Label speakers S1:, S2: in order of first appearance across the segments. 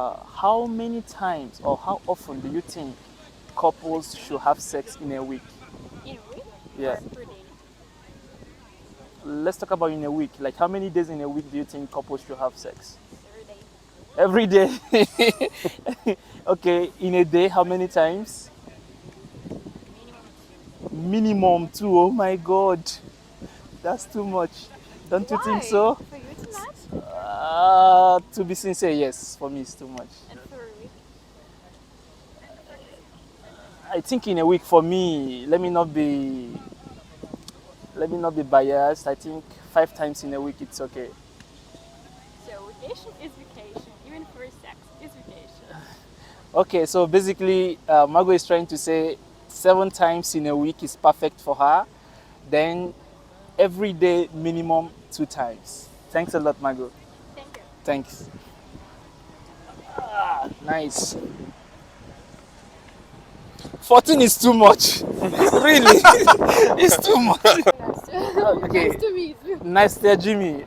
S1: How many times or how often do you think couples should have sex in a week?
S2: In a week
S1: Yeah.
S2: or per day?
S1: Let's talk about in a week. Like how many days in a week do you think couples should have sex?
S2: Every day.
S1: Every day. Okay, in a day, how many times?
S2: Minimum two.
S1: Minimum two. Oh my god. That's too much. Don't you think
S2: Why?
S1: so?
S2: For you it's too much?
S1: To be sincere, yes. For me, it's too much.
S2: And for a week?
S1: I think in a week, for me, let me not be biased. I think 5 times in a week it's okay.
S2: So vacation is vacation. Even for sex is vacation.
S1: Okay, so basically, Margot is trying to say 7 times in a week is perfect for her. Then every day, minimum 2 times. Thanks a lot, Margot.
S2: Thank you.
S1: Thanks. Nice. 14 is too much. Really? It's too much.
S2: Nice to,
S1: Okay.
S2: nice to meet you.
S1: Nice to Jimmy.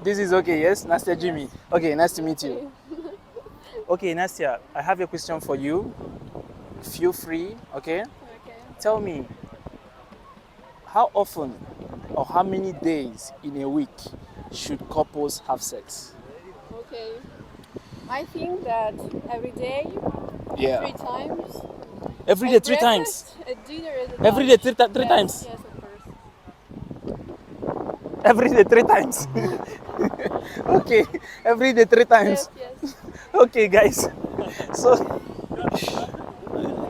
S1: This is okay, yes? Nastia Jimmy. Okay, nice to meet you. Okay, Nastia, I have a question for you. Feel free, okay?
S2: Okay.
S1: Tell me, how often or how many days in a week should couples have sex?
S2: Okay. I think that every day,
S1: Yeah.
S2: 3 times.
S1: Every day,
S2: At
S1: 3 times.
S2: breakfast, at dinner, at lunch.
S1: Every day, three
S2: Yes,
S1: times.
S2: Yes, of course.
S1: Every day, 3 times. Okay, every day, 3 times.
S2: Yes, yes.
S1: Okay, guys. So,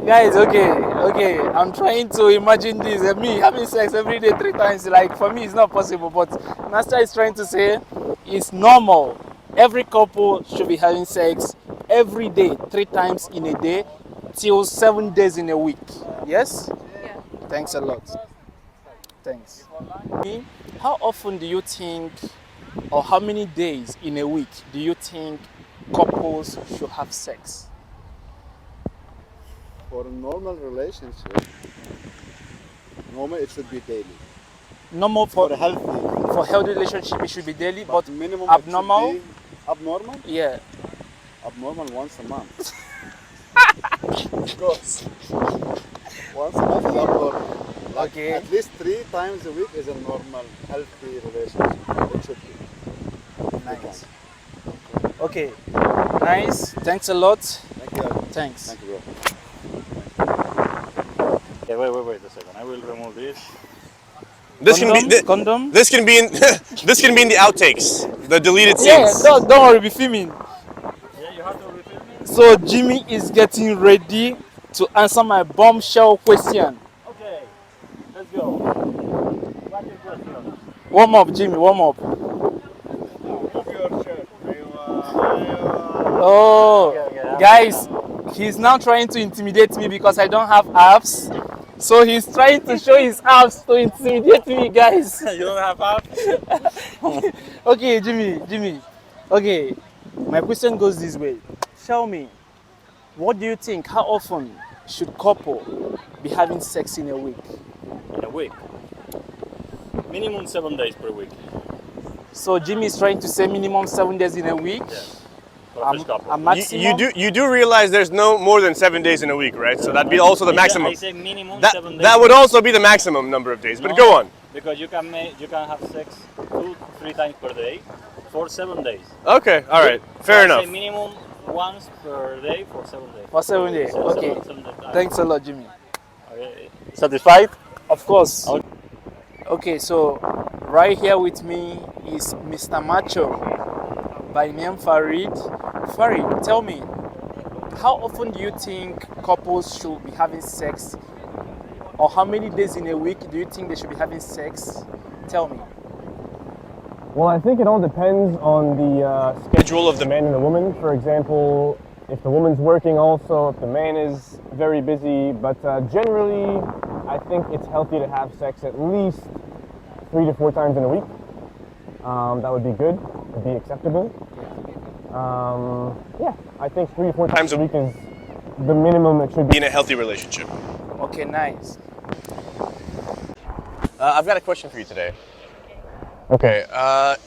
S1: guys, okay. I'm trying to imagine this. Me having sex every day, 3 times. Like, for me, it's not possible. But Master is trying to say it's normal. Every couple should be having sex every day, 3 times in a day, till 7 days in a week. Yes?
S2: Yeah.
S1: Thanks a lot. Thanks. How often do you think, or how many days in a week do you think couples should have sex?
S3: For a normal relationship, normally it should be daily.
S1: Normal
S3: For a healthy,
S1: for healthy relationship, it should be daily, but
S3: minimum
S1: abnormal,
S3: it should be abnormal.
S1: yeah.
S3: Abnormal once a month. Because once a month is abnormal. Like
S1: Okay.
S3: at least 3 times a week is a normal, healthy relationship. It should be.
S1: Nice. Okay, nice. Thanks a lot.
S3: Thank you.
S1: Thanks.
S3: Thank you, bro.
S4: Okay, wait a second. I will remove this.
S5: This can be
S1: Condom.
S5: this can be in this can be in the outtakes, the deleted
S1: Yeah,
S5: scenes.
S1: don't worry, be filming.
S4: Yeah, you have to repeat me.
S1: So Jimmy is getting ready to answer my bombshell question.
S4: Okay, let's go. What's your question?
S1: Warm up, Jimmy. Warm up.
S4: Remove your shirt.
S1: Oh, guys, he's now trying to intimidate me because I don't have abs. So he's trying to show his abs to intimidate me, guys.
S4: You don't have abs?
S1: Okay, Jimmy. Okay, my question goes this way. Tell me, what do you think? How often should couple be having sex in a week?
S4: In a week. Minimum 7 days per week.
S1: So Jimmy is trying to say minimum 7 days in a week.
S4: Yeah. For a first couple.
S1: A maximum.
S5: You do realize there's no more than 7 days in a week, right? So that'd be also the maximum.
S4: I say minimum
S5: That
S4: 7 days.
S5: that would also be the maximum number of days. But
S4: No,
S5: go on.
S4: Because you can have sex 2-3 times per day for 7 days.
S5: Okay, all right,
S4: So
S5: fair
S4: I
S5: enough.
S4: say minimum once per day for 7 days.
S1: For 7 days. Okay.
S4: 7 days.
S1: Thanks a lot, Jimmy.
S4: Okay. Satisfied?
S1: Of course.
S4: Okay.
S1: Okay, so right here with me is Mr. Macho by name Farid. Farid, tell me, how often do you think couples should be having sex? Or how many days in a week do you think they should be having sex? Tell me.
S6: Well, I think it all depends on the schedule of the man and the woman. For example, if the woman's working also, if the man is very busy. But generally, I think it's healthy to have sex at least 3 to 4 times in a week. That would be good, would be acceptable. Yeah, I think 3 to 4 times a week is the minimum it should
S5: Be
S6: be.
S5: in a healthy relationship.
S1: Okay, nice.
S5: I've got a question for you today. Okay,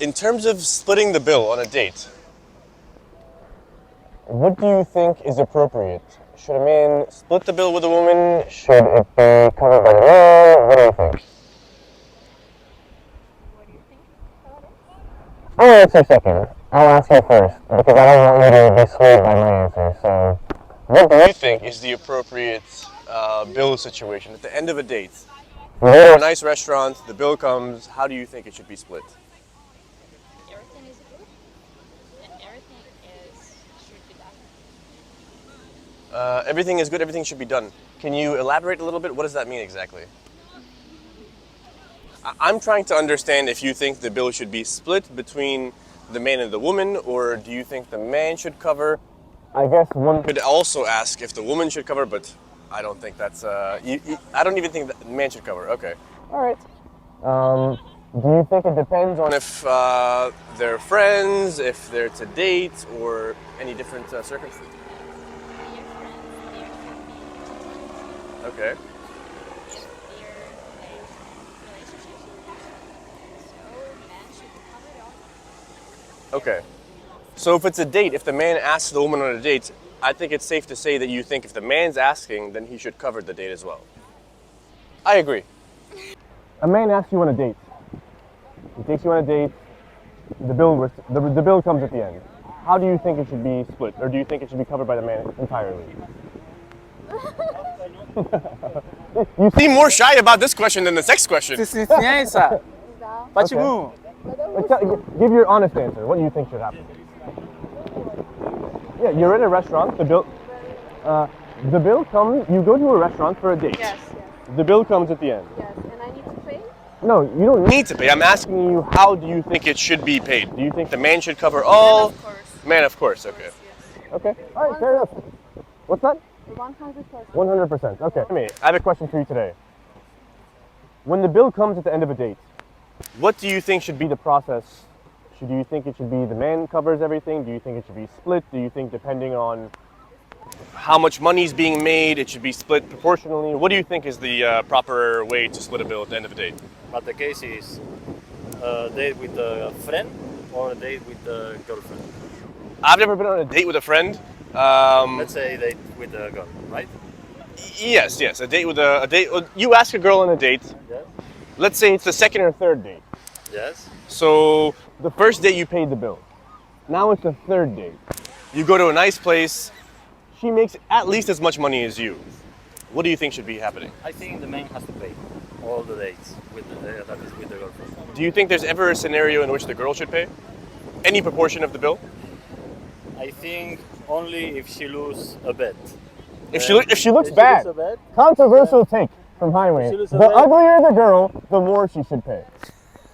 S5: in terms of splitting the bill on a date,
S6: what do you think is appropriate? Should a man split the bill with a woman? Should it be covered by the man? What do you think?
S2: What do you think about it?
S6: I'll answer second. I'll ask you first because I don't want you to be swayed by my answer. So, what do you think is the appropriate bill situation at the end of a date? You go to a nice restaurant, the bill comes. How do you think it should be split?
S2: Everything is good, and everything is should be done.
S6: Everything is good. Everything should be done. Can you elaborate a little bit? What does that mean exactly? I'm trying to understand if you think the bill should be split between the man and the woman, or do you think the man should cover? I guess one could also ask if the woman should cover, but I don't think that's. I don't even think that the man should cover. Okay. All right. Do you think it depends on if they're friends, if they're to date, or any different circumstances?
S2: Dear friends, there should be
S6: Okay.
S2: if there is relationship, so men should cover it all.
S6: Okay. So if it's a date, if the man asks the woman on a date, I think it's safe to say that you think if the man's asking, then he should cover the date as well. I agree. A man asks you on a date. He takes you on a date. The bill comes at the end. How do you think it should be split, or do you think it should be covered by the man entirely? You seem more shy about this question than the next question.
S1: Ciência. Patimu.
S6: Give your honest answer. What do you think should happen? Yeah, you're in a restaurant. The bill comes. You go to a restaurant for a date.
S7: Yes,
S6: The bill comes at the end.
S7: yes. And I need to pay?
S6: No, you don't need to pay. I'm asking you, how do you think it should be paid? Do you think the man should cover all?
S7: Of course.
S6: Man, of course. Okay. Okay. All right. Fair enough. What's that?
S7: 100%.
S6: 100%. Okay. I have a question for you today. When the bill comes at the end of a date, what do you think should be the process? Do you think it should be the man covers everything? Do you think it should be split? Do you think depending on how much money is being made, it should be split proportionally? What do you think is the proper way to split a bill at the end of a date?
S4: But the case is a date with a friend or a date with a girlfriend.
S6: I've never been on a date with a friend.
S4: Let's say a date with a girl, right?
S6: Yes, a date with a date. You ask a girl on a date.
S4: Yes.
S6: Let's say it's the second or third date.
S4: Yes.
S6: So the first date you paid the bill. Now it's the third date. You go to a nice place. She makes at least as much money as you. What do you think should be happening?
S4: I think the man has to pay all the dates with that is with the girlfriend.
S6: Do you think there's ever a scenario in which the girl should pay? Any proportion of the bill?
S4: I think only if she lose a bet.
S6: If she looks
S4: If
S6: bad.
S4: She lose a bet,
S6: Controversial take from Highway.
S4: If she lose
S6: The
S4: a bet-
S6: uglier the girl, the more she should pay.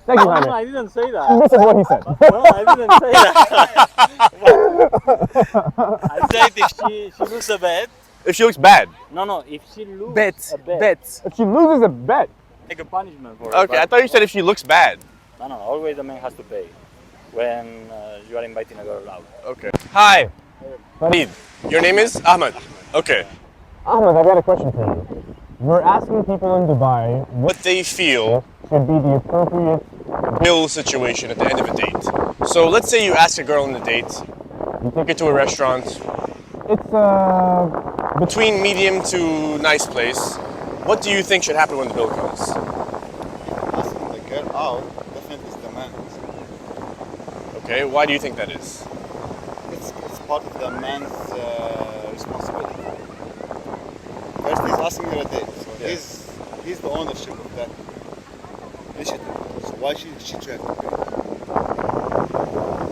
S6: Thank you, Jaime.
S4: I didn't say that.
S6: This is what he said.
S4: No, I didn't say that. I said if she loses a bet.
S6: If she looks bad.
S4: No, if she loses
S1: Bet.
S4: a bet.
S1: Bet.
S6: If she loses a bet.
S4: Take a punishment for it.
S6: Okay, I thought you said if she looks bad.
S4: No, always the man has to pay when you are inviting a girl out.
S6: Okay. Hi. Farid. Your name is? Ahmed. Okay. Ahmed, I've got a question for you. We're asking people in Dubai what they feel should be the appropriate bill situation at the end of a date. So let's say you ask a girl on a date, you take her to a restaurant. It's between medium to nice place. What do you think should happen when the bill comes?
S3: Asking the girl out definitely is the man.
S6: Okay, why do you think that is?
S3: It's part of the man's responsibility. First, he's asking her a date, so he's the ownership of that initiative. So why she should have to pay?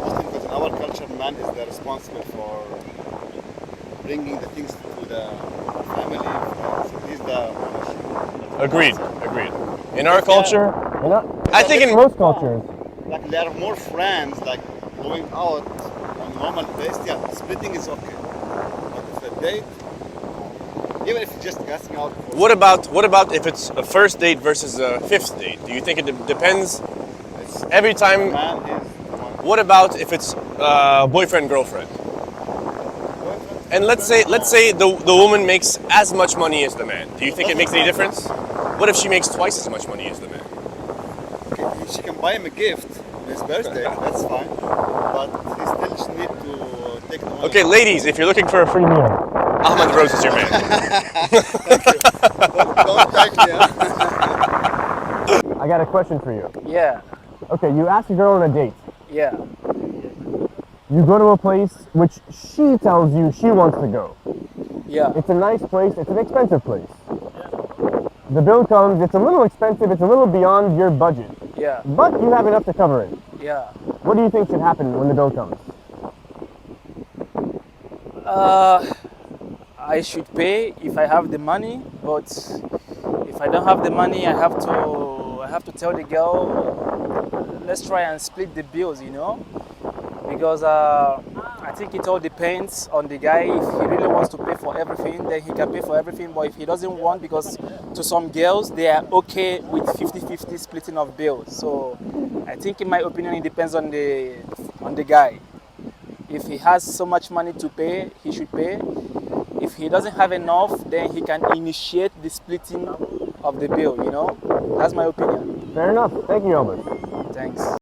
S3: Mostly because in our culture, man is the responsible for bringing the things to the family. So he's the ownership.
S6: Agreed. In our culture, I think in most cultures,
S3: Like there are more friends, like going out on a normal days. Yeah, splitting is okay. But if a date, even if you're just asking out. For
S6: What about if it's a first date versus a fifth date? Do you think it depends
S3: it's,
S6: every time?
S3: man is the one.
S6: What about if it's boyfriend girlfriend? And let's say the woman makes as much money as the man. Do you think it makes any difference? What if she makes twice as much money as the man?
S3: Okay, she can buy him a gift on his birthday. That's fine, but he still need to take the money.
S5: Okay, ladies, if you're looking for a free meal, Ahmed Rose is your man.
S3: Don't tag me, huh?
S6: I got a question for you.
S1: Yeah,
S6: Okay, you ask a girl on a date.
S1: yeah,
S6: You go to a place which she tells you she wants to go.
S1: yeah,
S6: It's a nice place, it's an expensive place. The bill comes, it's a little expensive, it's a little beyond your budget,
S1: yeah,
S6: but you have enough to cover it.
S1: yeah.
S6: What do you think should happen when the bill comes?
S1: I should pay if I have the money, but if I don't have the money, I have to tell the girl, let's try and split the bills, you know, because I think it all depends on the guy. If he really wants to pay for everything, then he can pay for everything. But if he doesn't want, because to some girls they are okay with 50-50 splitting of bills. So I think, in my opinion, it depends on the guy. If he has so much money to pay, he should pay. If he doesn't have enough, then he can initiate the splitting of the bill, you know? That's my opinion.
S6: Fair enough. Thank you, Elvis.
S1: Thanks.